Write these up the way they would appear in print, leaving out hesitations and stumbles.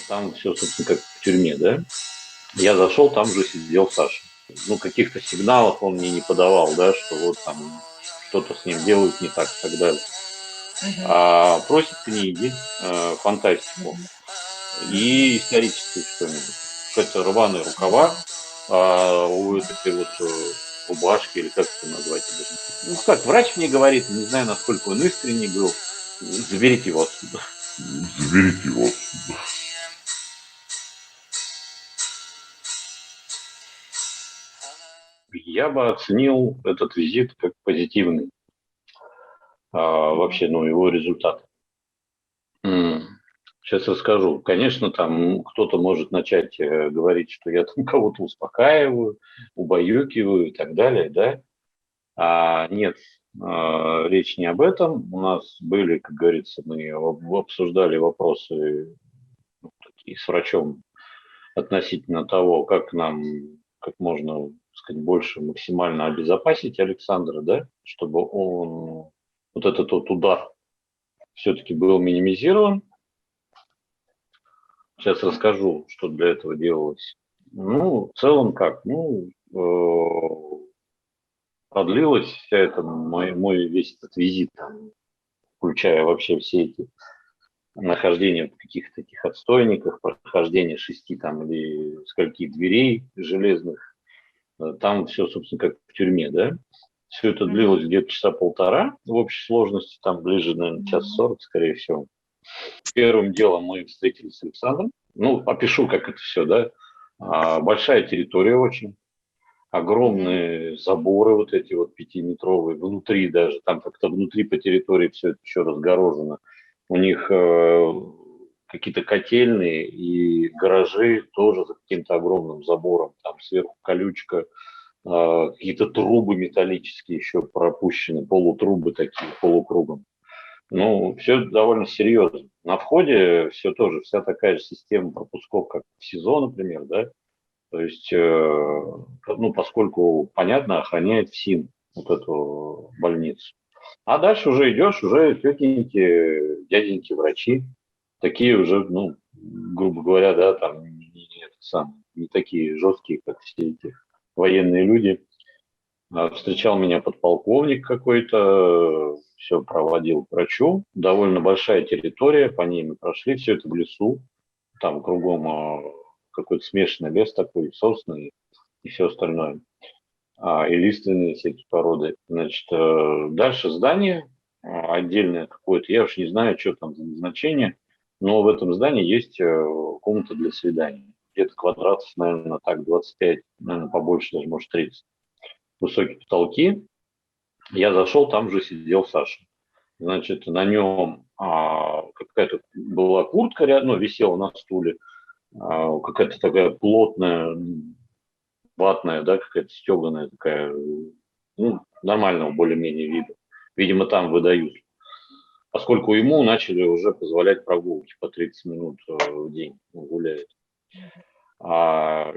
Там все, собственно, как в тюрьме, да. Я зашел, там уже сидел Саша. Ну, каких-то сигналов он мне не подавал, да, что вот там что-то с ним делают не так и так далее. Мгм. А просит книги, фантастику и исторические что-нибудь. Какие-то рваные рукава, у этой вот рубашки, или как это назвать, я даже не знаю. Ну, как врач мне говорит, не знаю, насколько он искренний был, заберите его отсюда. Заберите его отсюда. Я бы оценил этот визит как позитивный, вообще, ну, его результат. Сейчас расскажу. Конечно, там кто-то может начать говорить, что я там кого-то успокаиваю, убаюкиваю и так далее, да? А нет, речь не об этом. У нас были, как говорится, мы обсуждали вопросы ну, такие с врачом относительно того, как нам как можно сказать, больше максимально обезопасить Александра, да, чтобы он вот этот вот удар все-таки был минимизирован. Сейчас расскажу, что для этого делалось. Ну, в целом как? Ну, продлилась вся эта мой весь этот визит, там, включая вообще все эти нахождения в каких-то таких отстойниках, прохождение 6 там или скольки дверей железных. Там все, собственно, как в тюрьме, да? Все это Мгм. длилось где-то часа полтора в общей сложности, там ближе, наверное, час 40, скорее всего. Первым делом мы встретились с Александром. Ну, опишу, как это все, да. Большая территория очень, Мгм. огромные заборы вот эти вот пятиметровые, внутри даже, там как-то внутри по территории все это еще разгорожено. У них какие-то котельные и гаражи тоже за каким-то огромным забором, там сверху колючка, какие-то трубы металлические еще пропущены, полутрубы такие, полукругом. Ну, все довольно серьезно. На входе все тоже, вся такая же система пропусков, как в СИЗО, например, да. То есть, ну, поскольку, понятно, охраняет ФСИН вот эту больницу. А дальше уже идешь, уже тетеньки, дяденьки, врачи, такие уже, ну, грубо говоря, да, там не такие жесткие, как все эти военные люди. Встречал меня подполковник какой-то, все проводил к врачу. Довольно большая территория, по ней мы прошли, все это в лесу. Там кругом какой-то смешанный лес такой, сосны и все остальное. И лиственные всякие породы. Значит, дальше здание отдельное какое-то. Я уж не знаю, что там за назначение, но в этом здании есть комната для свиданий. Где-то квадратов, наверное, так 25, наверное, побольше, даже может 30. Высокие потолки. Я зашел, там же сидел Саша. Значит, на нем какая-то была куртка рядом, ну, висела на стуле, какая-то такая плотная, ватная, да, какая-то стеганая такая, ну, нормального более-менее вида. Видимо, там выдают. Поскольку ему начали уже позволять прогулки по 30 минут в день, он гуляет. А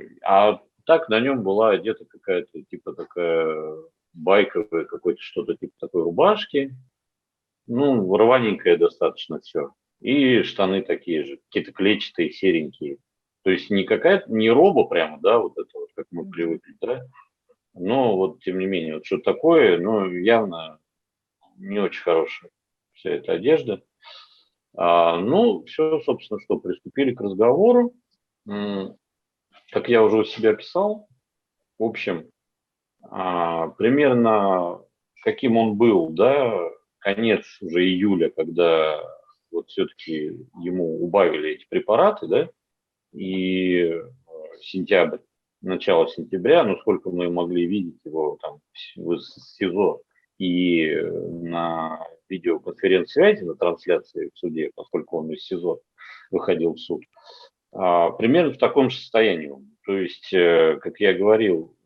так на нем была одета какая-то типа такая байковая, какой-то что-то типа такой рубашки, ну, рваненькое достаточно все. И штаны такие же, какие-то клетчатые, серенькие. То есть не какая-то, не роба прямо, да, вот это вот, как мы Мгм. привыкли, да, но вот тем не менее, вот что-то такое, но явно не очень хорошая вся эта одежда. Ну, все, собственно, что, приступили к разговору. М, Как я уже у себя писал, в общем, примерно каким он был, да, конец уже июля, когда вот все-таки ему убавили эти препараты, да, и сентябрь, начало сентября, ну, сколько мы могли видеть его там в СИЗО и на видеоконференц-связи, на трансляции в суде, поскольку он из СИЗО выходил в суд, примерно в таком же состоянии он. То есть, как я говорил,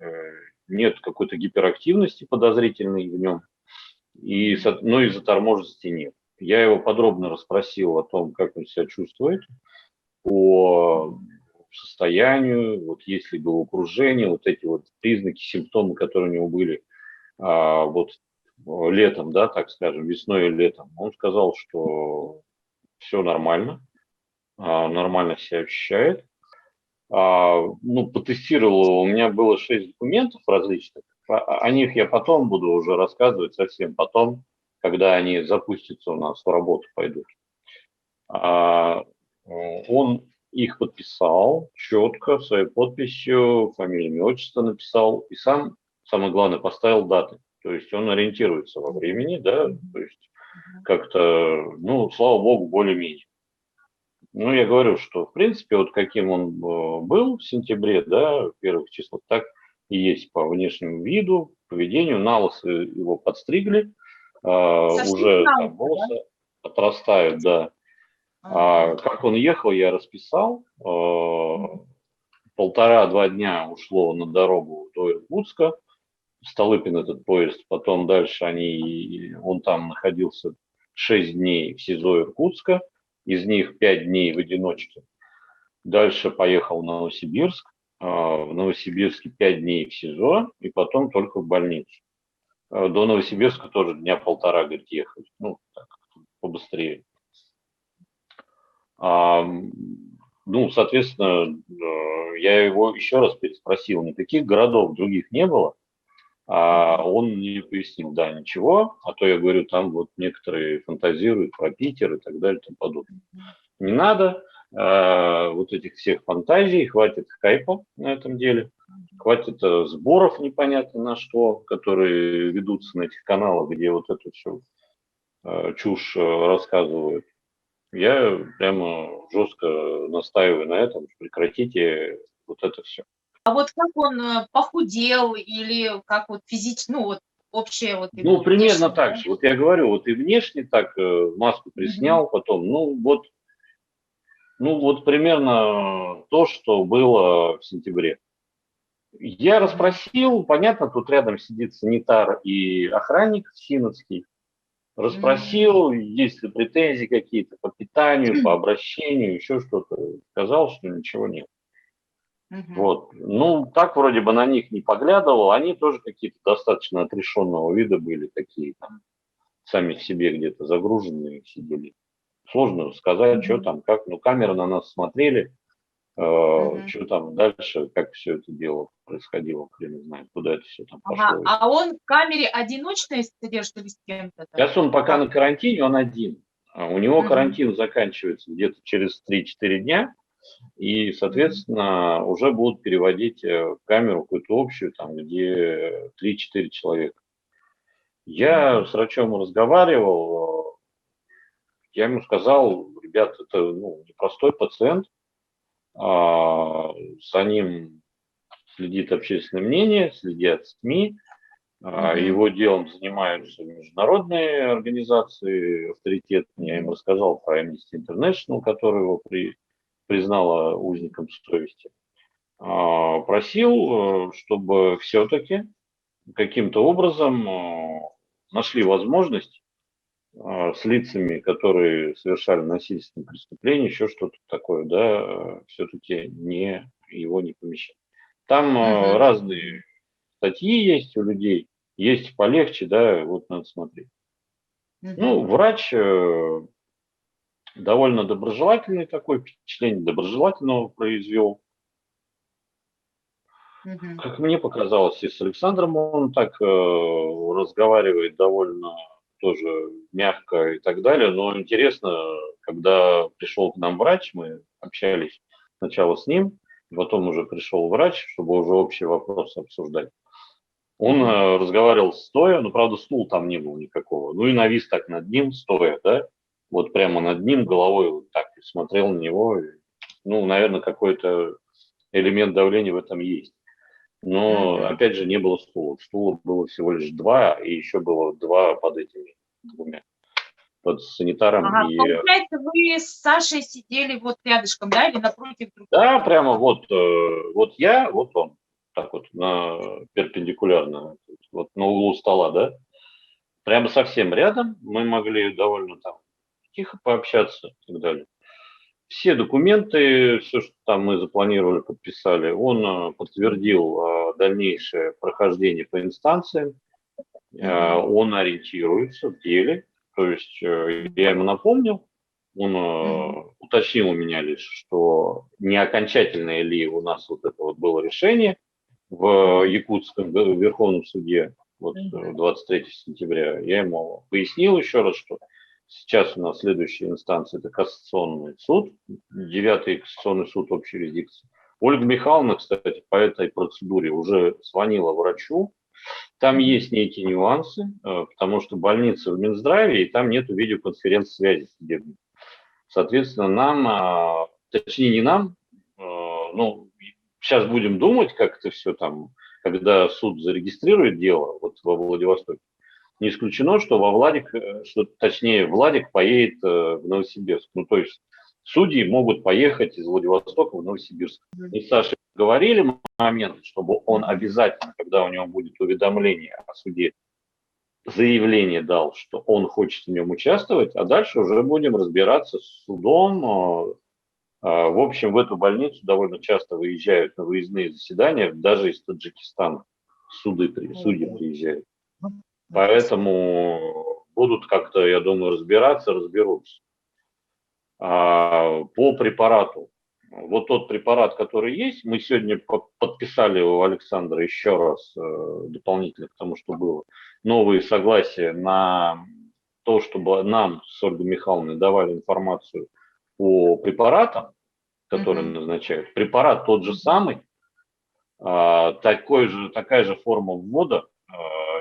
нет какой-то гиперактивности подозрительной в нем, но и заторможенности нет. Я его подробно расспросил о том, как он себя чувствует, по состоянию, вот есть ли головокружение, вот эти вот признаки, симптомы, которые у него были вот летом, да, так скажем, весной и летом. Он сказал, что все нормально, нормально себя ощущает. Ну, потестировал его, у меня было 6 документов различных. О них я потом буду уже рассказывать, совсем потом, когда они запустятся у нас в работу, пойдут. Он их подписал четко, своей подписью, фамилию, имя, отчество написал, и сам, самое главное, поставил даты. То есть он ориентируется во времени, да, то есть как-то, ну, слава богу, более-менее. Ну, я говорю, что, в принципе, вот каким он был в сентябре, да, в первых числах, так и есть по внешнему виду, поведению. На лысо его подстригли, Совсем уже мало, там да? волосы отрастают, да. Как он ехал, я расписал. 1,5-2 дня ушло на дорогу до Иркутска. Столыпин этот поезд. Потом дальше он там находился 6 дней в СИЗО Иркутска. Из них 5 дней в одиночке. Дальше поехал в Новосибирск. В Новосибирске 5 дней в СИЗО. И потом только в больницу. До Новосибирска тоже дня 1,5, говорит, ехать. Ну, так, побыстрее. Ну, соответственно, я его еще раз переспросил, никаких городов других не было, а он мне пояснил, да, ничего, а то я говорю, там вот некоторые фантазируют про Питер и так далее и тому подобное. Не надо вот этих всех фантазий, хватит хайпа на этом деле, хватит сборов непонятно на что, которые ведутся на этих каналах, где вот эту всю чушь рассказывают. Я прямо жестко настаиваю на этом, прекратите вот это все. А вот как он похудел или как вот физически, ну вот общее вот Ну, его примерно внешне, так да? же. Вот я говорю, вот и внешне так маску Мгм. приснял, потом, ну вот примерно то, что было в сентябре. Я расспросил, понятно, тут рядом сидит санитар и охранник синовский. Расспросил, есть ли претензии какие-то по питанию, по обращению, еще что-то. Сказал, что ничего нет. Мгм. Вот. Ну, так вроде бы на них не поглядывал. Они тоже какие-то достаточно отрешенного вида были, такие там, сами в себе где-то загруженные сидели. Сложно сказать, что Мгм. там, как. Ну, камеры на нас смотрели, Мгм. что там дальше, как все это дело происходило, хрен знает, куда это все там Ага. пошло. А он в камере одиночной содержится или с кем-то там? Сейчас он пока на карантине, он один. У него Мгм. карантин заканчивается где-то через 3-4 дня. И, Мгм. соответственно, уже будут переводить в камеру какую-то общую, там, где 3-4 человека. Я Мгм. с врачом разговаривал, я ему сказал, ребят, это непростой пациент, за ним следит общественное мнение, следят СМИ, Мгм. его делом занимаются международные организации авторитетные. Я им Мгм. рассказал про Amnesty International, которая его признала узником совести. Просил, чтобы все-таки каким-то образом нашли возможность с лицами, которые совершали насильственные преступления, еще что-то такое, да, все-таки его не помещать. Там Мгм. разные статьи есть у людей, есть полегче, да, вот надо смотреть. Мгм. Ну, врач довольно доброжелательный такой, впечатление доброжелательного произвел. Мгм. Как мне показалось, и с Александром он так разговаривает довольно тоже мягко и так далее. Но интересно, когда пришел к нам врач, мы общались сначала с ним, потом уже пришел врач, чтобы уже общий вопрос обсуждать. Он Мгм. разговаривал стоя, но, правда, стула там не было никакого. Ну и навис так над ним стоя, да, вот прямо над ним головой вот так и смотрел на него. Ну, наверное, какой-то элемент давления в этом есть. Но, Мгм. опять же, не было стула. Стула было всего лишь 2, и еще было 2 под этими двумя. Под санитаром Ага. и... Получается, вы с Сашей сидели вот рядышком, да, или напротив друг Да, друга? прямо вот я, вот он. Так вот, перпендикулярно. Вот на углу стола, да. Прямо совсем рядом. Мы могли довольно там тихо пообщаться и так далее. Все документы, все, что там мы запланировали, подписали, он подтвердил дальнейшее прохождение по инстанциям. Мгм. Он ориентируется в деле, то есть я ему напомнил, он Мгм. уточнил у меня лишь, что не окончательное ли у нас вот это вот было решение в Якутском Верховном суде вот 23 сентября. Я ему пояснил еще раз, что сейчас у нас следующая инстанция – это Кассационный суд, 9-й Кассационный суд общей юрисдикции. Ольга Михайловна, кстати, по этой процедуре уже звонила врачу. Там есть некие нюансы, потому что больница в Минздраве, и там нет видеоконференц-связи судебной. Соответственно, нам, точнее не нам, ну, сейчас будем думать, как это все там, когда суд зарегистрирует дело вот во Владивостоке. Не исключено, что точнее Владик поедет в Новосибирск. Ну, то есть судьи могут поехать из Владивостока в Новосибирск. И с Сашей говорили момент, чтобы он обязательно, когда у него будет уведомление о суде, заявление дал, что он хочет в нем участвовать, а дальше уже будем разбираться с судом. В общем, в эту больницу довольно часто выезжают на выездные заседания, даже из Таджикистана судьи приезжают. Поэтому будут как-то, я думаю, разберутся. По препарату. Вот тот препарат, который есть, мы сегодня подписали у Александра еще раз дополнительно к тому, что было, новые согласия на то, чтобы нам с Ольгой Михайловной давали информацию по препаратам, которые назначают. Препарат тот же самый, такая же форма ввода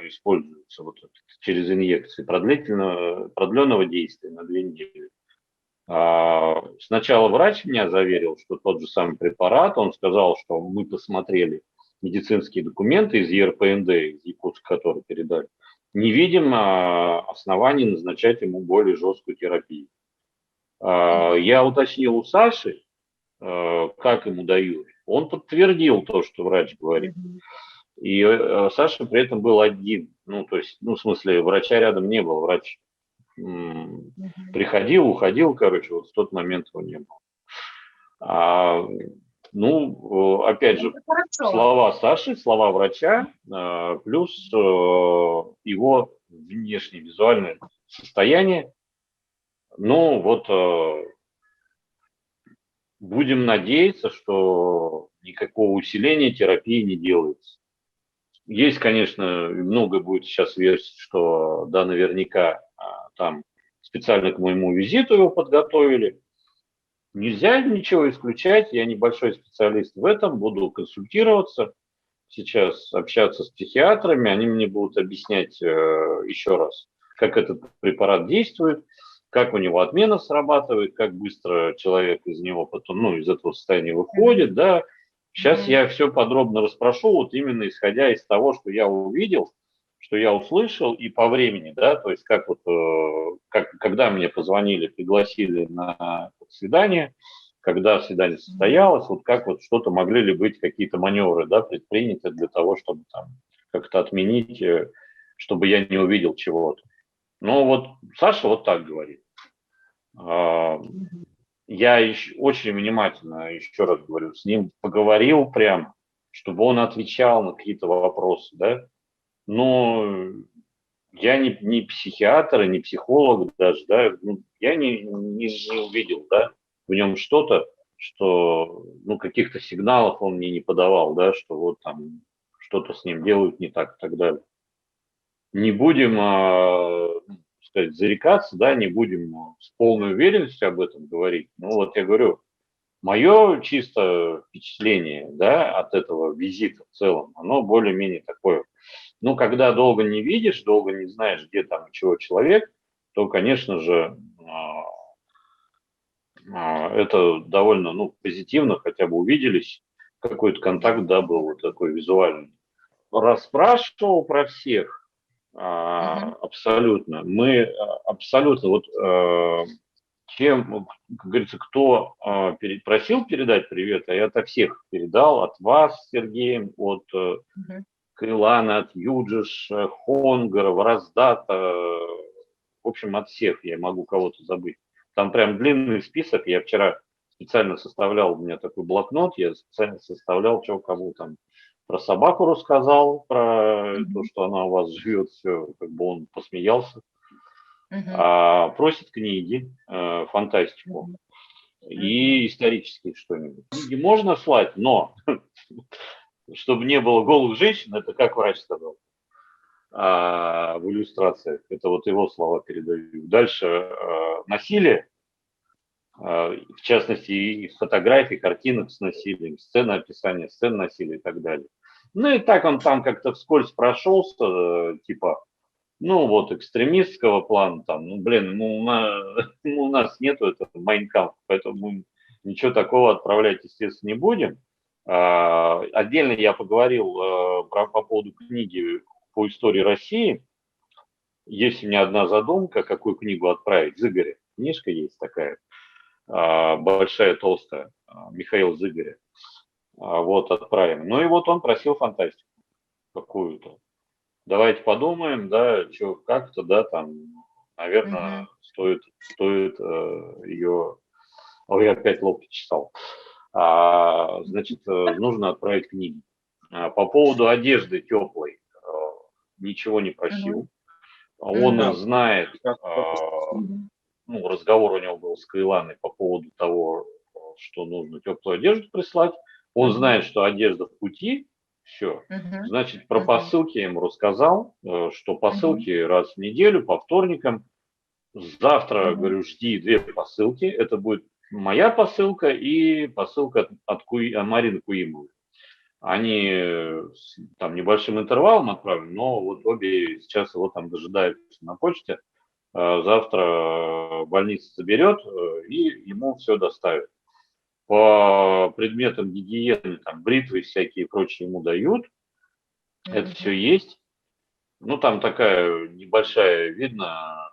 используется вот через инъекции продленного действия на 2 недели. Сначала врач меня заверил, что тот же самый препарат, он сказал, что мы посмотрели медицинские документы из ЕРПНД, из Якутска, которые передали, не видим оснований назначать ему более жесткую терапию. Я уточнил у Саши, как ему дают. Он подтвердил то, что врач говорит. И Саша при этом был один. Ну, то есть, в смысле, врача рядом не было. Врач приходил, уходил, короче, вот в тот момент его не было. Опять же, слова Саши, слова врача, плюс его внешнее визуальное состояние. Ну, вот будем надеяться, что никакого усиления терапии не делается. Есть, конечно, много будет сейчас версий, что да, наверняка там специально к моему визиту его подготовили. Нельзя ничего исключать, я небольшой специалист в этом, буду консультироваться, сейчас общаться с психиатрами, они мне будут объяснять еще раз, как этот препарат действует, как у него отмена срабатывает, как быстро человек из него потом, из этого состояния выходит, да. Сейчас я все подробно расспрошу, вот именно исходя из того, что я увидел, что я услышал, и по времени, да, то есть когда мне позвонили, пригласили на свидание, когда свидание состоялось, вот как вот что-то могли ли быть какие-то маневры, да, предприняты для того, чтобы там как-то отменить, чтобы я не увидел чего-то. Но вот Саша вот так говорит. Я очень внимательно, еще раз говорю, с ним поговорил прям, чтобы он отвечал на какие-то вопросы, да. Но я не психиатр, не психолог даже, да, я не увидел, да, в нем что-то, что, каких-то сигналов он мне не подавал, да, что вот там что-то с ним делают не так и так далее. Не будем, сказать, зарекаться, да, не будем с полной уверенностью об этом говорить. Ну вот я говорю, мое чисто впечатление, да, от этого визита в целом, оно более-менее такое. Когда долго не видишь, долго не знаешь, где там чего человек, то, конечно же, это довольно, позитивно, хотя бы увиделись, какой-то контакт, да, был вот такой визуальный. Расспрашивал про всех, абсолютно. Мы абсолютно, вот чем, как говорится, кто просил передать привет, а я от всех передал, от вас, Сергеем, от Крилана, от Юджиш, Хонгара, Враздата, в общем, от всех, я могу кого-то забыть. Там прям длинный список, я вчера специально составлял, у меня такой блокнот, я специально составлял, что кому там про собаку рассказал, про то, что она у вас живет, все, как бы он посмеялся. Просит книги, фантастику. и исторические что-нибудь. Книги можно слать, но чтобы не было голых женщин, это как врач сказал в иллюстрациях. Это вот его слова передаю. Дальше насилие, в частности, и фотографии, картинок с насилием, сцены описания, сцен насилия и так далее. Ну и так он там как-то вскользь прошелся, типа, ну вот экстремистского плана, там, ну блин, у нас нету этого Майнкампа, поэтому мы ничего такого отправлять, естественно, не будем. Отдельно я поговорил по поводу книги по истории России. Есть у меня одна задумка, какую книгу отправить. Зыгоря. Книжка есть такая, большая, толстая, Михаил Зыгоря. Вот, отправим. Ну и вот он просил фантастику какую-то. Давайте подумаем, да, что как-то, да, там, наверное, стоит ее... Ой, я опять лоб почесал. Значит, нужно отправить книги. По поводу одежды теплой ничего не просил. Он знает, ну, разговор у него был с Кайланой по поводу того, что нужно теплую одежду прислать. Он знает, что одежда в пути, все. Значит, про посылки я ему рассказал, что посылки раз в неделю, по вторникам. Завтра, говорю, жди 2 посылки. Это будет моя посылка и посылка от Марины Куимовой. Они там небольшим интервалом отправлены, но вот обе сейчас его там дожидаются на почте. Завтра больница заберет и ему все доставят. По предметам гигиены, там бритвы всякие и прочие ему дают. Это все есть. Ну, там такая небольшая, видно,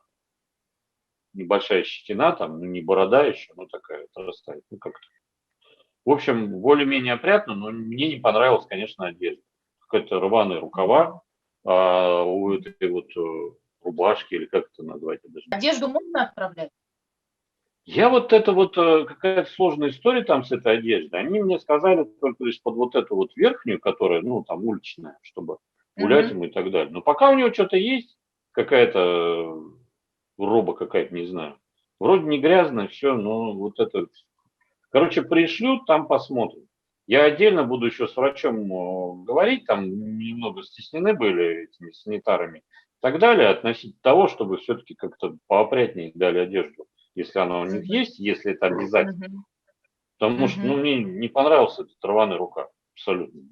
небольшая щетина, там, ну, не борода еще, но такая отрастает. Ну, как-то. В общем, более-менее опрятно, но мне не понравилась, конечно, одежда. Какие-то рваные рукава у этой вот рубашки, или как это назвать? Я даже не знаю. Одежду можно отправлять? Я вот это вот какая-то сложная история там с этой одеждой. Они мне сказали только лишь под вот эту вот верхнюю, которая, ну, там уличная, чтобы гулять ему и так далее. Но пока у него что-то есть, какая-то роба какая-то, не знаю. Вроде не грязно, все, но вот это... Короче, пришлют, там посмотрим. Я отдельно буду еще с врачом говорить, там немного стеснены были этими санитарами и так далее, относительно того, чтобы все-таки как-то поопрятнее дали одежду, если она у них есть, если это обязательно. Потому что, ну, мне не понравился этот рваный рукав, абсолютно.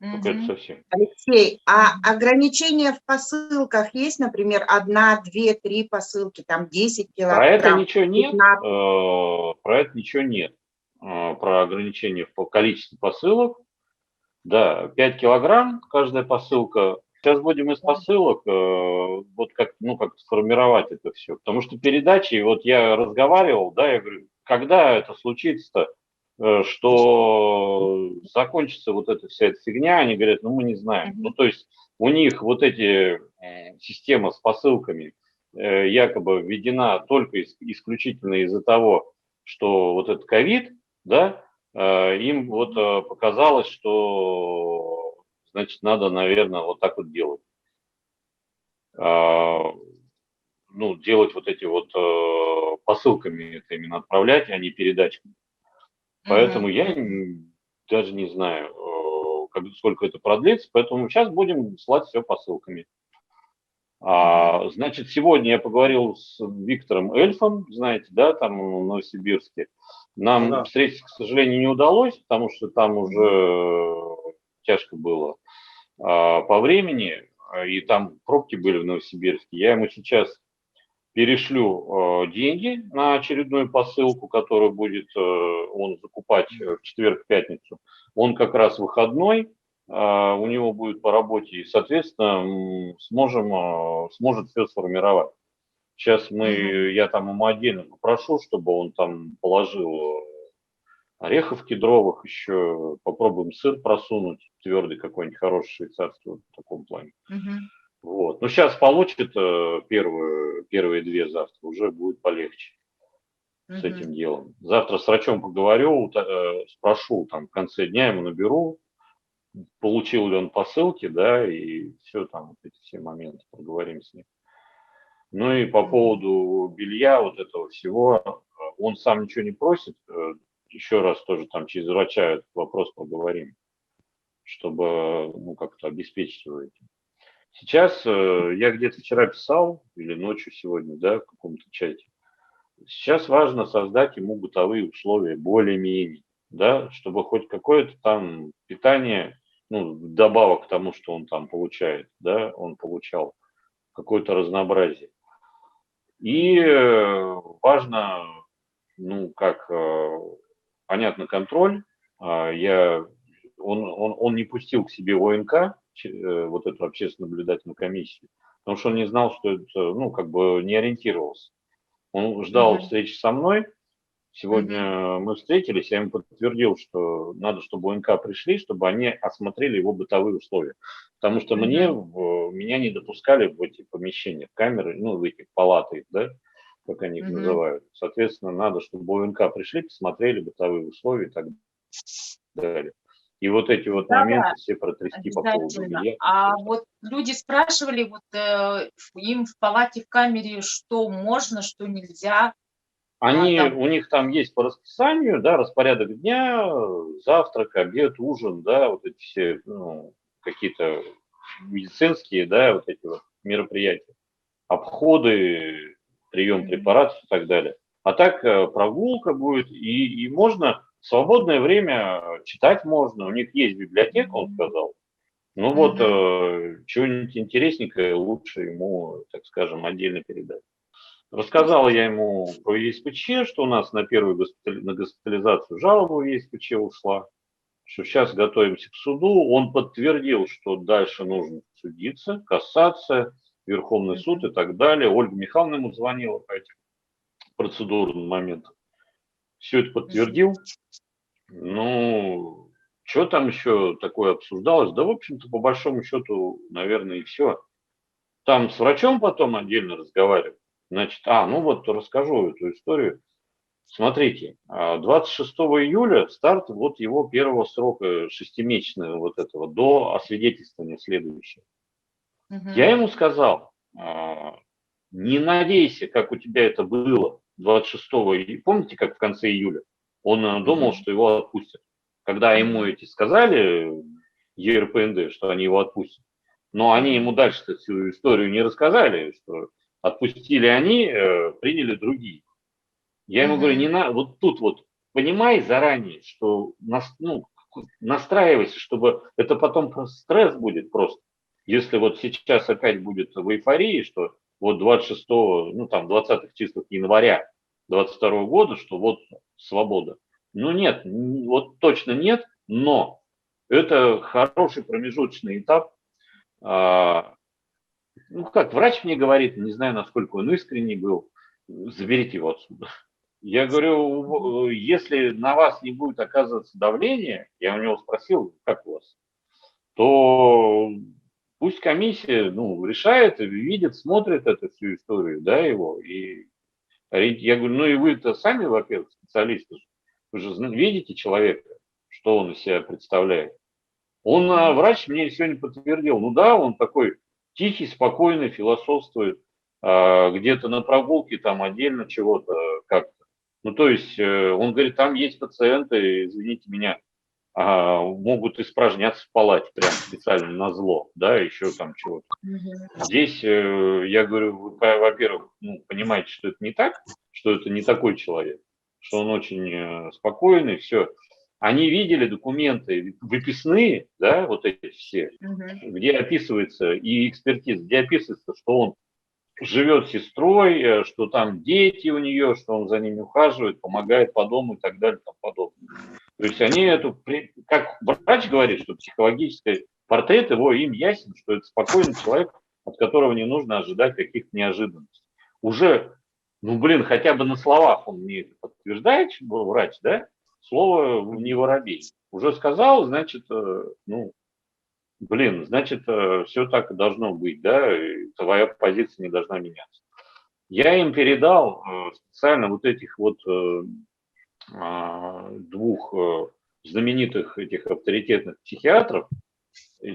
Какая-то совсем. Алексей, а ограничения в посылках есть, например, 1, 2, 3 посылки, там 10 килограмм? Про это ничего нет. 15? Про это ничего нет. Про ограничение по количеству посылок. Да, 5 килограмм каждая посылка. Сейчас будем из посылок вот как, ну, как сформировать это все. Потому что передачи, вот я разговаривал, да, я говорю, когда это случится-то, что закончится вот эта вся эта фигня, они говорят, ну, мы не знаем. Ну, то есть у них вот эти система с посылками якобы введена только исключительно из-за того, что вот этот ковид, да, им вот показалось, что, значит, надо, наверное, вот так вот делать. Ну, делать вот эти вот посылками это именно отправлять, а не передачами. Поэтому я даже не знаю, сколько это продлится, поэтому сейчас будем слать все посылками. Значит, сегодня я поговорил с Виктором Эльфом, знаете, да, там в Новосибирске. Нам встретиться, к сожалению, не удалось, потому что там уже тяжко было по времени, и там пробки были в Новосибирске. Я ему сейчас перешлю деньги на очередную посылку, которую будет он закупать в четверг-пятницу. Он как раз выходной, у него будет по работе, и, соответственно, сможет все сформировать. Сейчас я там ему отдельно попрошу, чтобы он там положил орехов кедровых еще, попробуем сыр просунуть, твердый какой-нибудь, хороший швейцарский, вот в таком плане. Вот. Ну, сейчас получит первые 2 завтра, уже будет полегче с этим делом. Завтра с врачом поговорю, спрошу, там, в конце дня ему наберу, получил ли он посылки, да, и все там, вот эти все моменты проговорим с ним. Ну и по поводу белья, вот этого всего, он сам ничего не просит, еще раз тоже там через врача этот вопрос поговорим, чтобы ну, как-то обеспечить его этим. Сейчас я где-то вчера писал, или ночью сегодня, да, в каком-то чате. Сейчас важно создать ему бытовые условия более-менее, да, чтобы хоть какое-то там питание, ну, добавок к тому, что он там получает, да, он получал какое-то разнообразие. И важно, ну, как, понятно, контроль. Он не пустил к себе ОНК, вот эту общественную наблюдательную комиссию, потому что он не знал, что это, ну, как бы не ориентировался. Он ждал встречи со мной. Сегодня мы встретились, я ему подтвердил, что надо, чтобы ОНК пришли, чтобы они осмотрели его бытовые условия. Потому что меня не допускали в эти помещения, в камеры, ну, в эти палаты, да, как они их называют. Соответственно, надо, чтобы ОНК пришли, посмотрели бытовые условия и так далее. И вот эти вот моменты все протрясти по поводу белья. А вот люди спрашивали, вот им в палате, в камере, что можно, что нельзя. У них там есть по расписанию, да, распорядок дня, завтрак, обед, ужин, да, вот эти все, ну, какие-то медицинские, да, вот эти вот мероприятия, обходы, прием препаратов и так далее. А так прогулка будет, и можно в свободное время читать можно. У них есть библиотека, он сказал. Ну вот, чего-нибудь интересненькое лучше ему, так скажем, отдельно передать. Рассказал я ему про ЕСПЧ, что у нас на первую на госпитализацию жалоба в ЕСПЧ ушла, что сейчас готовимся к суду. Он подтвердил, что дальше нужно судиться, кассация, Верховный суд и так далее. Ольга Михайловна ему звонила по этим процедурным моментам. Все это подтвердил. Ну, что там еще такое обсуждалось? Да, в общем-то, по большому счету, наверное, и все. Там с врачом потом отдельно разговаривали. Значит, ну вот расскажу эту историю. Смотрите, 26 июля старт вот его первого срока 6-месячного вот этого до освидетельствования следующего. Я ему сказал, не надейся, как у тебя это было 26-го, помните, как в конце июля? Он думал, что его отпустят. Когда ему эти сказали, ЕРПНД, что они его отпустят, но они ему дальше всю историю не рассказали, что отпустили они, приняли другие. Я ему говорю, не надо, вот тут вот понимай заранее, что настраивайся, чтобы это потом стресс будет просто. Если вот сейчас опять будет в эйфории, что вот 26-го, ну там 20-х числах января 22 года, что вот свобода. Ну нет, вот точно нет, но это хороший промежуточный этап. Ну как, врач мне говорит, не знаю, насколько он искренний был, заберите его отсюда. Я говорю, если на вас не будет оказываться давление, я у него спросил, как у вас, то пусть комиссия, ну, решает, видит, смотрит эту всю историю, да, его. И я говорю, ну и вы-то сами, во-первых, специалисты, вы же видите человека, что он из себя представляет. Врач мне сегодня подтвердил, ну да, он такой тихий, спокойный, философствует, где-то на прогулке там отдельно чего-то как-то. Ну, то есть, он говорит, там есть пациенты, извините меня, могут испражняться в палате прям специально на зло, да, еще там чего-то. Здесь, я говорю, вы, во-первых, ну, понимаете, что это не так, что это не такой человек, что он очень спокойный, все. Они видели документы выписные, да, вот эти все, где описывается и экспертиза, где описывается, что он живет с сестрой, что там дети у нее, что он за ними ухаживает, помогает по дому и так далее, и тому подобное. То есть они как врач говорит, что психологический портрет его им ясен, что это спокойный человек, от которого не нужно ожидать каких-то неожиданностей. Уже, ну блин, хотя бы на словах он мне это подтверждает, врач, да, слово не воробей. Уже сказал, значит, ну, блин, значит, все так и должно быть, да, и твоя позиция не должна меняться. Я им передал специально вот этих вот двух знаменитых этих авторитетных психиатров,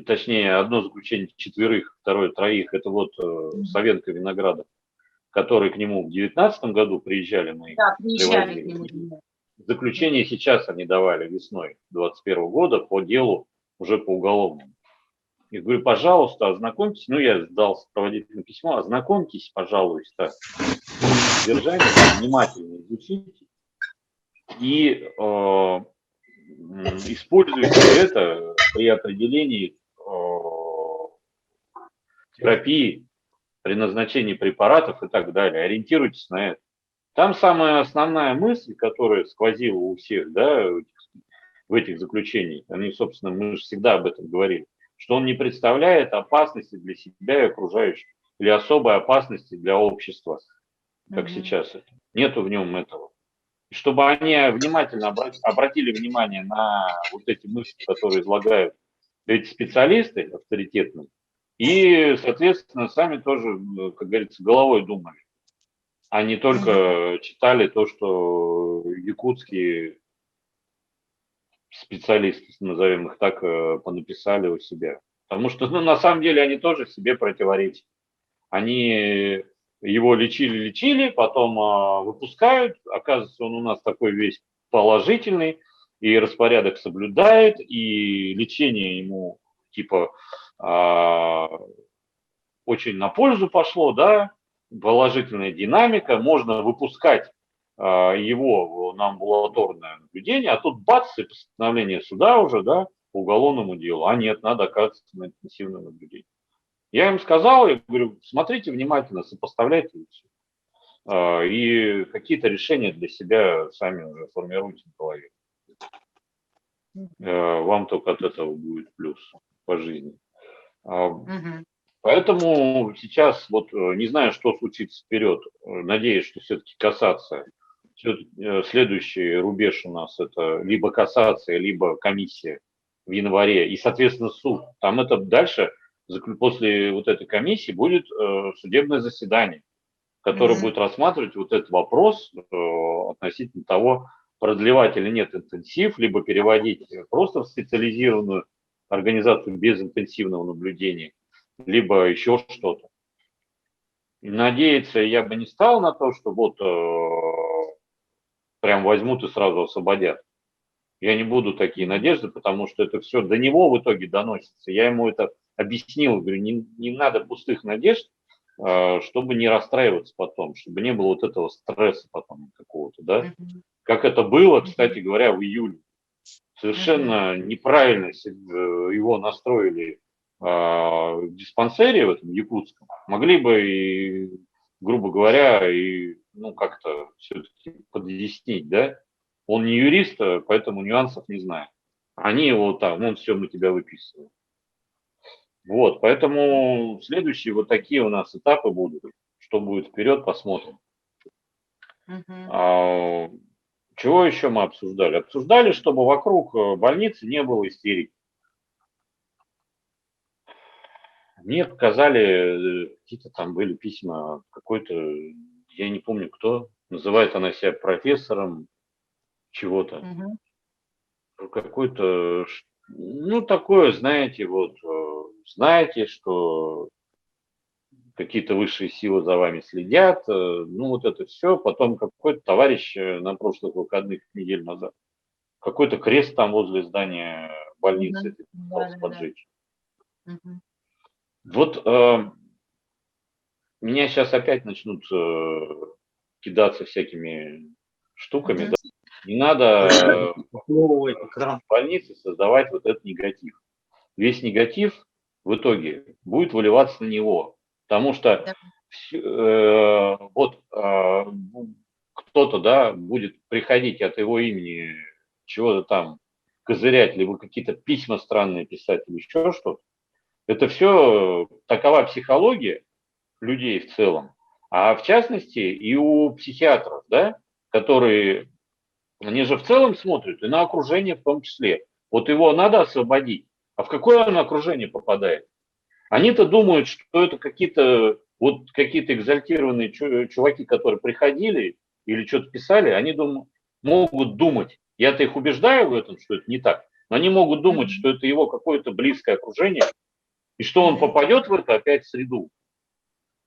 точнее, одно заключение 4, второе 3, это вот Савенко, Виноградов. которые к нему в 2019 году приезжали, мы Да, приезжали к привозили. нему. Заключение сейчас они давали весной 2021 года по делу уже по уголовному. Я говорю, пожалуйста, ознакомьтесь, ну, я сдал сопроводительное письмо, ознакомьтесь, пожалуйста, с содержанием, внимательно изучите и используйте это при определении терапии, при назначении препаратов и так далее. Ориентируйтесь на это. Там самая основная мысль, которая сквозила у всех, да, в этих заключениях, они, собственно, мы же всегда об этом говорили, что он не представляет опасности для себя и окружающих, или особой опасности для общества, как сейчас это. Нету в нем этого. И чтобы они внимательно обратили внимание на вот эти мысли, которые излагают эти специалисты авторитетные, и, соответственно, сами тоже, как говорится, головой думали, а не только читали то, что якутские специалисты, назовем их так, понаписали у себя. Потому что, ну, на самом деле, они тоже себе противоречат. Они его лечили, потом выпускают, оказывается, он у нас такой весь положительный, и распорядок соблюдает, и лечение ему, типа, очень на пользу пошло, да, положительная динамика, можно выпускать его на амбулаторное наблюдение, а тут бац, и постановление суда уже, да, по уголовному делу. А нет, надо оказываться на интенсивное наблюдение. Я им сказал, я говорю, смотрите внимательно, сопоставляйте и какие-то решения для себя сами уже формируйте в голове. Вам только от этого будет плюс по жизни. Поэтому сейчас вот не знаю, что случится вперед. Надеюсь, что все-таки кассация. Следующий рубеж у нас это либо кассация, либо комиссия в январе. И, соответственно, суд. Там это дальше, после вот этой комиссии, будет судебное заседание, которое будет рассматривать вот этот вопрос относительно того, продлевать или нет интенсив, либо переводить просто в специализированную организацию без интенсивного наблюдения, либо еще что-то. И надеяться я бы не стал на то, что вот прям возьмут и сразу освободят. Я не буду такие надежды, потому что это все до него в итоге доносится. Я ему это объяснил, говорю, не надо пустых надежд, чтобы не расстраиваться потом, чтобы не было вот этого стресса потом какого-то, да. Как это было, кстати говоря, в июле. Совершенно неправильно его настроили в диспансере в этом якутском. Могли бы и, грубо говоря, и ну как-то все-таки подъяснить, да. Он не юрист, поэтому нюансов не знает. Они его там, ну все, мы тебя выписываем. Вот, поэтому следующие вот такие у нас этапы будут. Что будет вперед, посмотрим. Чего еще мы обсуждали? Обсуждали, чтобы вокруг больницы не было истерики. Мне показали, какие-то там были письма, какой-то, я не помню кто, называет она себя профессором чего-то. Какой-то, ну, такое, знаете, вот, знаете, что какие-то высшие силы за вами следят, ну, вот это все. Потом какой-то товарищ на прошлых выходных, неделю назад, какой-то крест там возле здания больницы пытался поджечь. Вот меня сейчас опять начнут кидаться всякими штуками. Да? Не надо в больнице создавать вот этот негатив. Весь негатив в итоге будет выливаться на него. Потому что вот кто-то, да, будет приходить от его имени чего-то там козырять, либо какие-то письма странные писать, или еще что-то. Это все такова психология людей в целом. А в частности и у психиатров, да, которые, они же в целом смотрят и на окружение в том числе. Вот его надо освободить. А в какое он окружение попадает? Они-то думают, что это какие-то вот какие-то экзальтированные чуваки, которые приходили или что-то писали, они могут думать. Я-то их убеждаю в этом, что это не так. Но они могут думать, что это его какое-то близкое окружение, и что он попадет в это опять среду.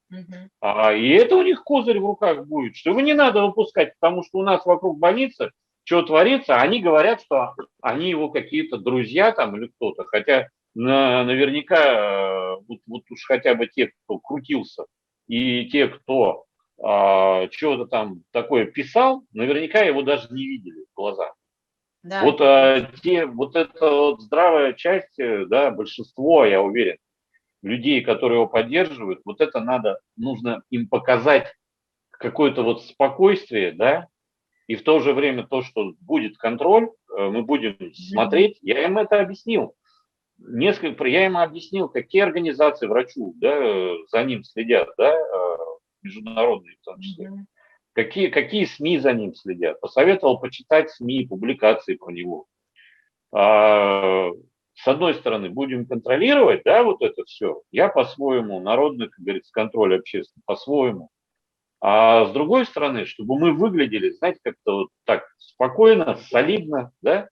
Мгм. И это у них козырь в руках будет, что его не надо выпускать, потому что у нас вокруг больницы что творится, они говорят, что они его какие-то друзья там или кто-то, хотя наверняка вот уж хотя бы те, кто крутился, и те, кто что-то там такое писал, наверняка его даже не видели в глаза. Да, Вот, это точно. вот эта вот здравая часть, да, большинство, я уверен, людей, которые его поддерживают, вот это нужно им показать какое-то вот спокойствие, да, и в то же время то, что будет контроль, мы будем Мгм. смотреть, я им это объяснил. Я им объяснил, какие организации врачу, да, за ним следят, да, международные в том числе. Мгм. Какие СМИ за ним следят. Посоветовал почитать СМИ, публикации про него. А, с одной стороны, будем контролировать, да, вот это все. Я по-своему, народный, как говорится, контроль общественный, по-своему. А с другой стороны, чтобы мы выглядели, знаете, как-то вот так спокойно, солидно, да,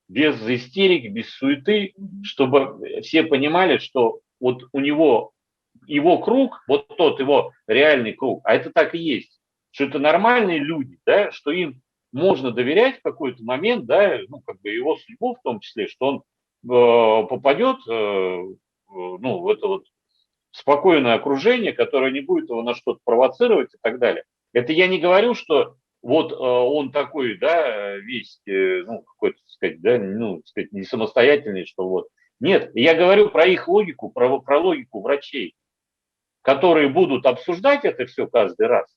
без истерики, без суеты, Мгм. чтобы все понимали, что вот у него его круг, вот тот его реальный круг, а это так и есть, что это нормальные люди, да, что им можно доверять в какой-то момент, да, ну, как бы его судьбу в том числе, что он попадет, ну, в это вот спокойное окружение, которое не будет его на что-то провоцировать и так далее. Это я не говорю, что вот он такой, да, весь, ну, какой-то, так сказать, да, ну, так сказать, не самостоятельный, что вот. Нет, я говорю про их логику, про логику врачей, которые будут обсуждать это все каждый раз.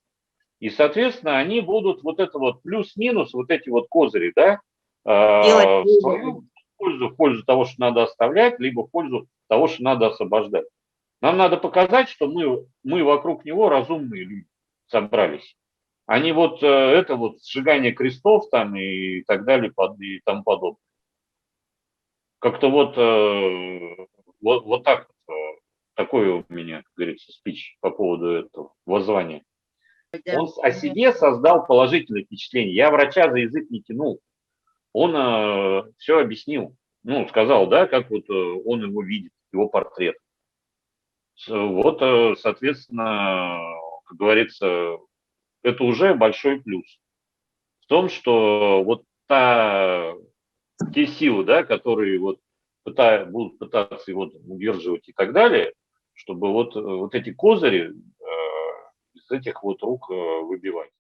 И, соответственно, они будут вот это вот плюс-минус, вот эти вот козыри, да, Делать в выводы. свою пользу, в пользу того, что надо оставлять, либо в пользу того, что надо освобождать. Нам надо показать, что мы вокруг него разумные люди собрались. А не вот это вот сжигание крестов там и так далее и тому подобное. Как-то вот так вот, такой у меня, как говорится, спич по поводу этого воззвания. Да. Он о себе создал положительное впечатление. Я врача за язык не тянул. Он все объяснил. Ну, сказал, да, как вот он его видит, его портрет. Вот, соответственно, как говорится, это уже большой плюс. В том, что вот те силы, да, которые вот будут пытаться его удерживать и так далее, чтобы вот эти козыри из этих вот рук выбивать.